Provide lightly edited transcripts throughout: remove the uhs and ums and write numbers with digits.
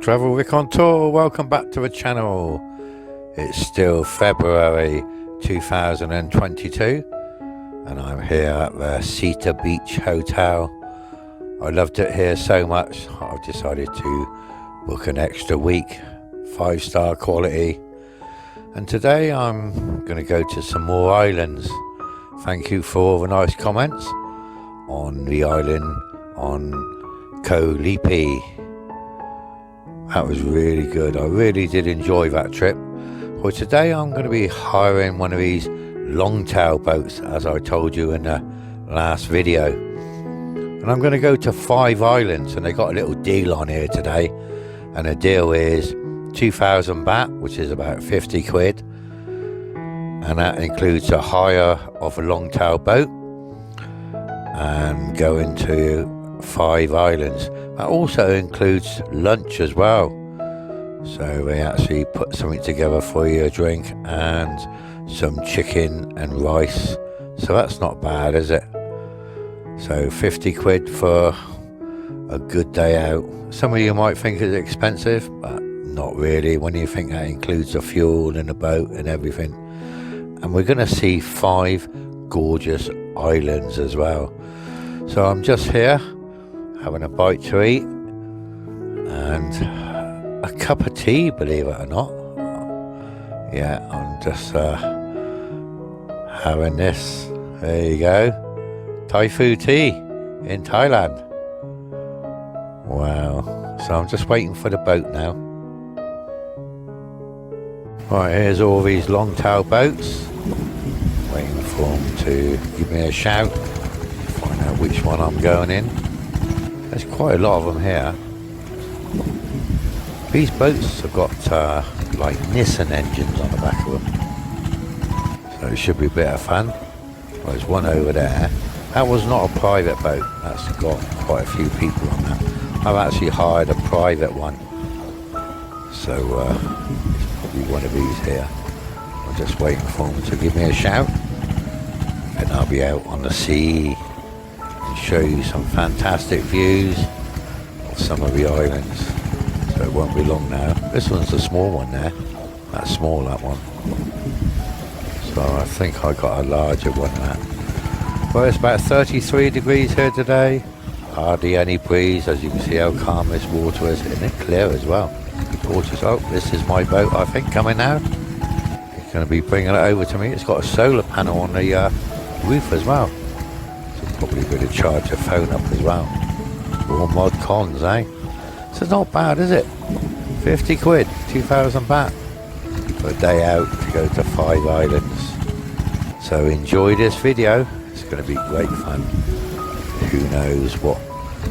Travel Rick on Tour, welcome back to the channel. It's still February 2022 and I'm here at the Sita Beach Hotel. I loved it here so much I've decided to book an extra week, 5-star quality, and today I'm going to go to some more islands. Thank you for all the nice comments on the island on Koh Lipi. That was really good. I really did enjoy that trip. Well, today I'm going to be hiring one of these long-tail boats, as I told you in the last video. And I'm going to go to 5 islands, and they got a little deal on here today. And the deal is 2,000 baht, which is about 50 quid. And that includes a hire of a long-tail boat and going to 5 islands. That also includes lunch as well, so they actually put something together for you, a drink and some chicken and rice, so that's not bad, is it? So 50 quid for a good day out. Some of you might think it's expensive, but not really when you think that includes the fuel and the boat and everything. And we're going to see 5 gorgeous islands as well. So I'm just here having a bite to eat and a cup of tea, believe it or not. Yeah, I'm just having this. There you go, Thai food tea in Thailand. Wow. So I'm just waiting for the boat now. Right, here's all these long-tail boats, waiting for them to give me a shout, find out which one I'm going in. There's quite a lot of them here. These boats have got like Nissan engines on the back of them, so it should be a bit of fun. Well, there's one over there. That was not a private boat. That's got quite a few people on that. I've actually hired a private one, so it's probably one of these here. I'm just waiting for them to give me a shout, and I'll be out on the sea. Show you some fantastic views of some of the islands, so it won't be long now. This one's the small one there. That's small, that one. So I think I got a larger one that. Well, it's about 33 degrees here today. Hardly any breeze, as you can see how calm this water is, and it's clear as well. Gorgeous. Oh, this is my boat, I think, coming now. It's going to be bringing it over to me. It's got a solar panel on the roof as well. Probably a bit of charge your phone up as well. All mod cons, eh? So it's not bad, is it? 50 quid, 2,000 baht for a day out to go to 5 islands. So enjoy this video. It's going to be great fun. Who knows what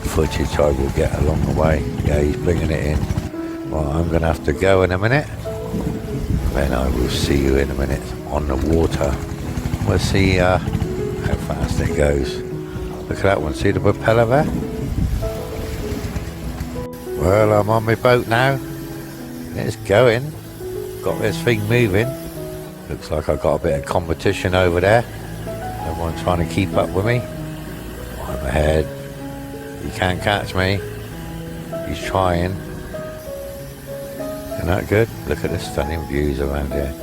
footage I will get along the way. Yeah, he's bringing it in. Well, I'm going to have to go in a minute. Then I will see you in a minute on the water. We'll see how fast it goes. Look at that one, see the propeller there? Well, I'm on my boat now. It's going. Got this thing moving. Looks like I've got a bit of competition over there. Everyone's trying to keep up with me. I'm ahead. He can't catch me. He's trying. Isn't that good? Look at the stunning views around here.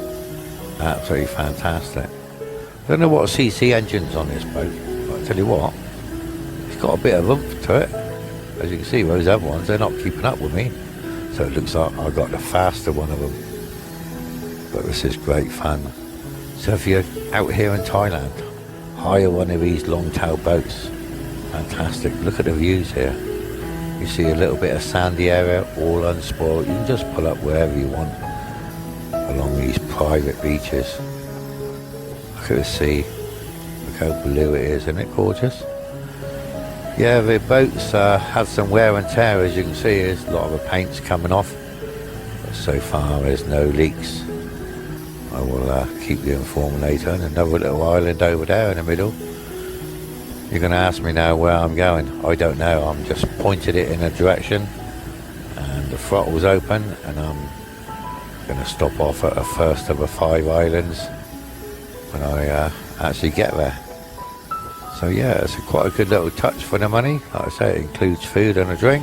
Absolutely fantastic. I don't know what CC engine's on this boat, but I tell you what, it's got a bit of oomph to it. As you can see, those other ones, they're not keeping up with me. So it looks like I got the faster one of them. But this is great fun. So if you're out here in Thailand, hire one of these long-tail boats. Fantastic. Look at the views here. You see a little bit of sandy area, all unspoiled. You can just pull up wherever you want along these private beaches. Look at the sea. Look how blue it is. Isn't it gorgeous? Yeah, the boats had some wear and tear, as you can see. There's a lot of the paint's coming off, but so far there's no leaks. I will keep you informed later. And another little island over there in the middle. You're going to ask me now where I'm going. I don't know. I'm just pointed it in a direction and the throttle's open, and I'm going to stop off at the first of the 5 islands when I actually get there. So yeah, it's quite a good little touch for the money. Like I say, it includes food and a drink,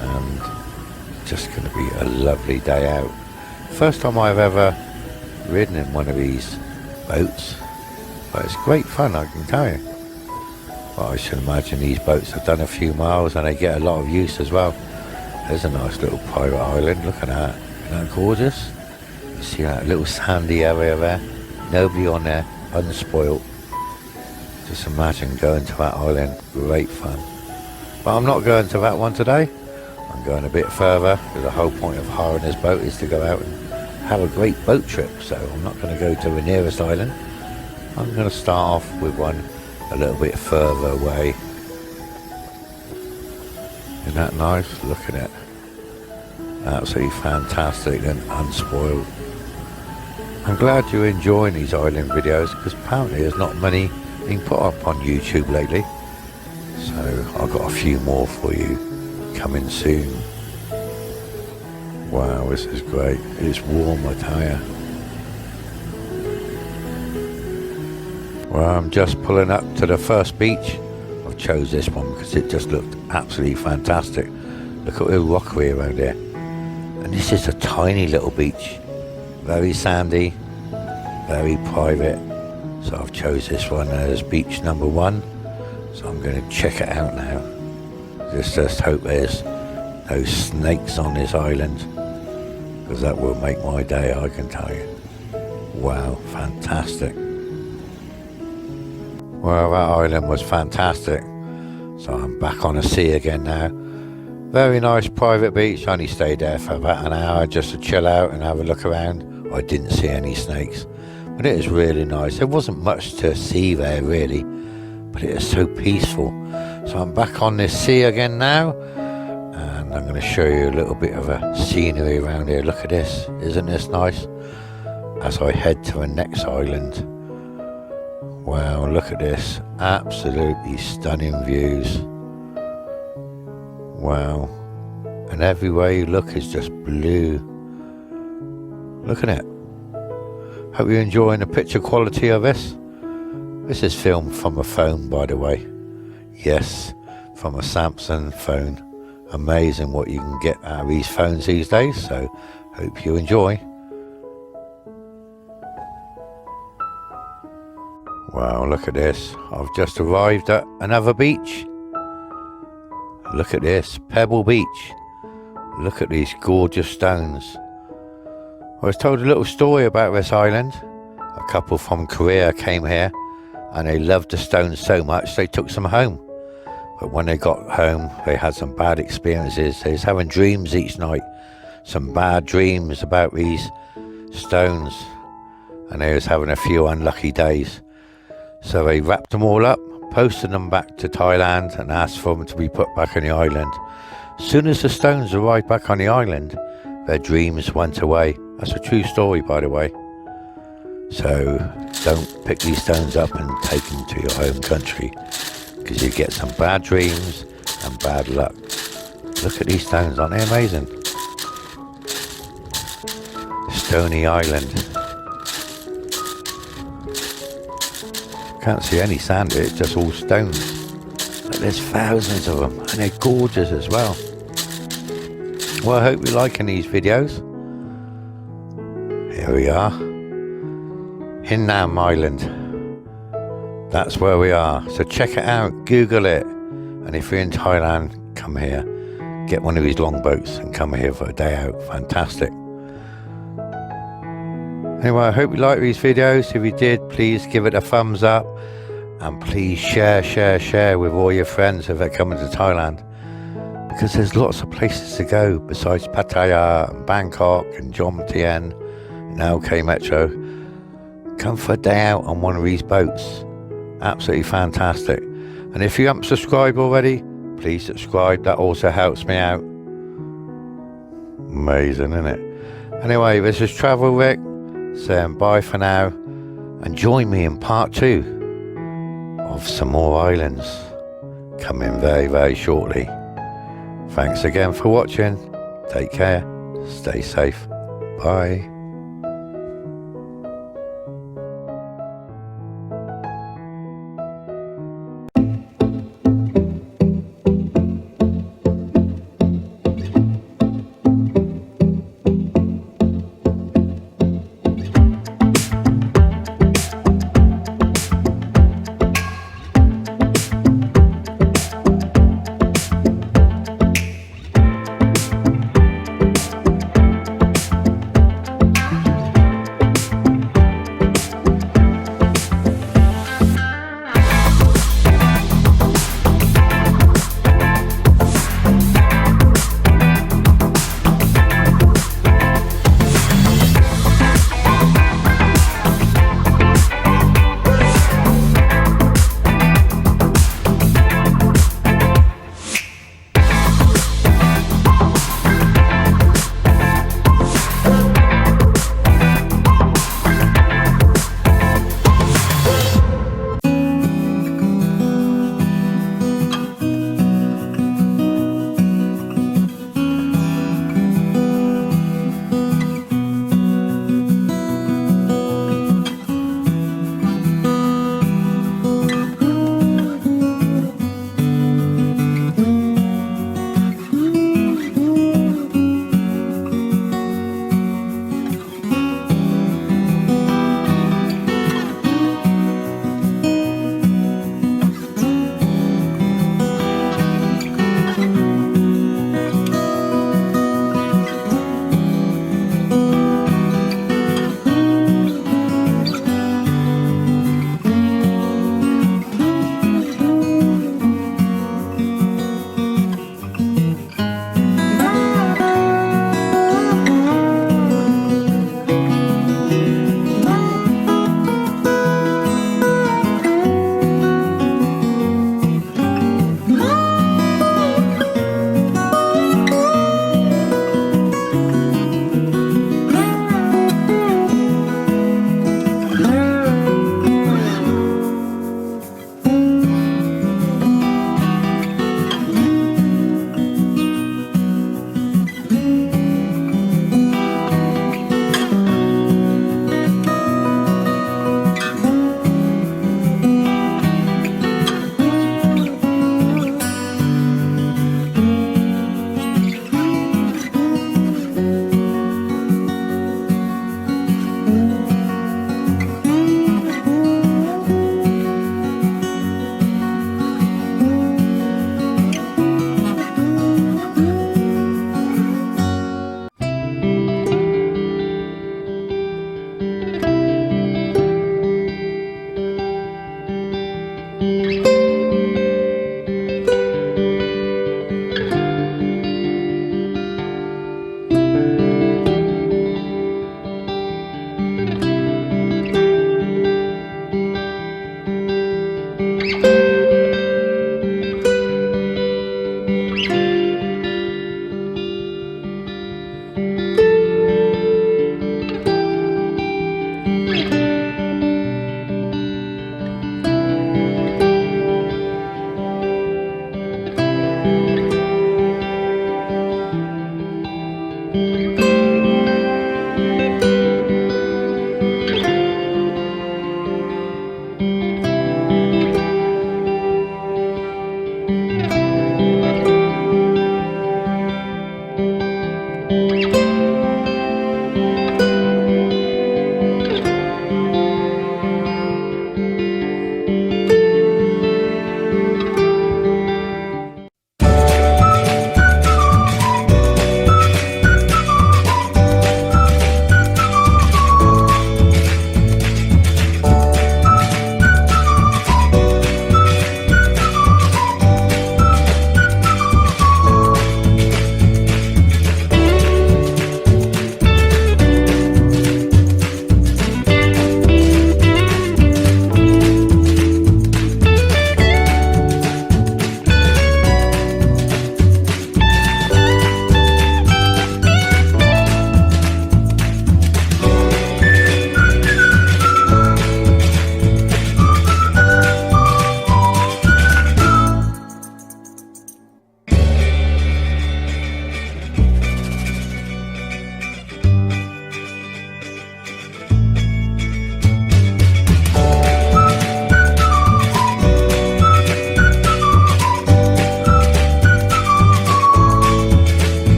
and just going to be a lovely day out. First time I've ever ridden in one of these boats, but it's great fun, I can tell you. Well, I should imagine these boats have done a few miles and they get a lot of use as well. There's a nice little private island, look at that. Isn't that gorgeous? You see that little sandy area there? Nobody on there, unspoilt. Just imagine going to that island, great fun. But I'm not going to that one today. I'm going a bit further, because the whole point of hiring this boat is to go out and have a great boat trip. So I'm not going to go to the nearest island. I'm going to start off with one a little bit further away. Isn't that nice? Look at it. Absolutely fantastic and unspoiled. I'm glad you're enjoying these island videos, because apparently there's not many being put up on YouTube lately. So I've got a few more for you coming soon. Wow, this is great. It's warm, I tell you. Well, I'm just pulling up to the first beach. I've chose this one because it just looked absolutely fantastic. Look at the rockery around here. And this is a tiny little beach. Very sandy, very private. So I've chose this one as beach number 1. So I'm going to check it out now. Just hope there's no snakes on this island, because that will make my day, I can tell you. Wow, fantastic. Well, that island was fantastic. So I'm back on the sea again now. Very nice private beach. Only stayed there for about an hour just to chill out and have a look around. I didn't see any snakes, but it was really nice. There wasn't much to see there really, but it is so peaceful. So I'm back on this sea again now, and I'm going to show you a little bit of a scenery around here. Look at this, isn't this nice? As I head to the next island. Wow, look at this, absolutely stunning views. Wow, and everywhere you look is just blue. Look at it. Hope you're enjoying the picture quality of this. This is filmed from a phone, by the way. Yes, from a Samsung phone. Amazing what you can get out of these phones these days, so hope you enjoy. Wow, look at this. I've just arrived at another beach. Look at this, Pebble Beach. Look at these gorgeous stones. I was told a little story about this island. A couple from Korea came here and they loved the stones so much they took some home. But when they got home, they had some bad experiences. They was having dreams each night. Some bad dreams about these stones. And they was having a few unlucky days. So they wrapped them all up, posted them back to Thailand and asked for them to be put back on the island. As soon as the stones arrived back on the island, their dreams went away. That's a true story, by the way. So don't pick these stones up and take them to your home country, because you get some bad dreams and bad luck. Look at these stones, aren't they amazing? Stony Island. Can't see any sand here, it's just all stones. But there's thousands of them, and they're gorgeous as well. Well, I hope you're liking these videos. Here we are. Hin Ngam Island. That's where we are. So check it out, Google it. And if you're in Thailand, come here. Get one of these long boats and come here for a day out. Fantastic. Anyway, I hope you like these videos. If you did, please give it a thumbs up. And please share with all your friends if they're coming to Thailand. Because there's lots of places to go besides Pattaya and Bangkok and Jomtien and LK Metro. Come for a day out on one of these boats. Absolutely fantastic. And if you haven't subscribed already, please subscribe. That also helps me out. Amazing, isn't it? Anyway, this is Travel Rick saying bye for now. And join me in part 2 of some more islands coming very shortly. Thanks again for watching. Take care. Stay safe. Bye.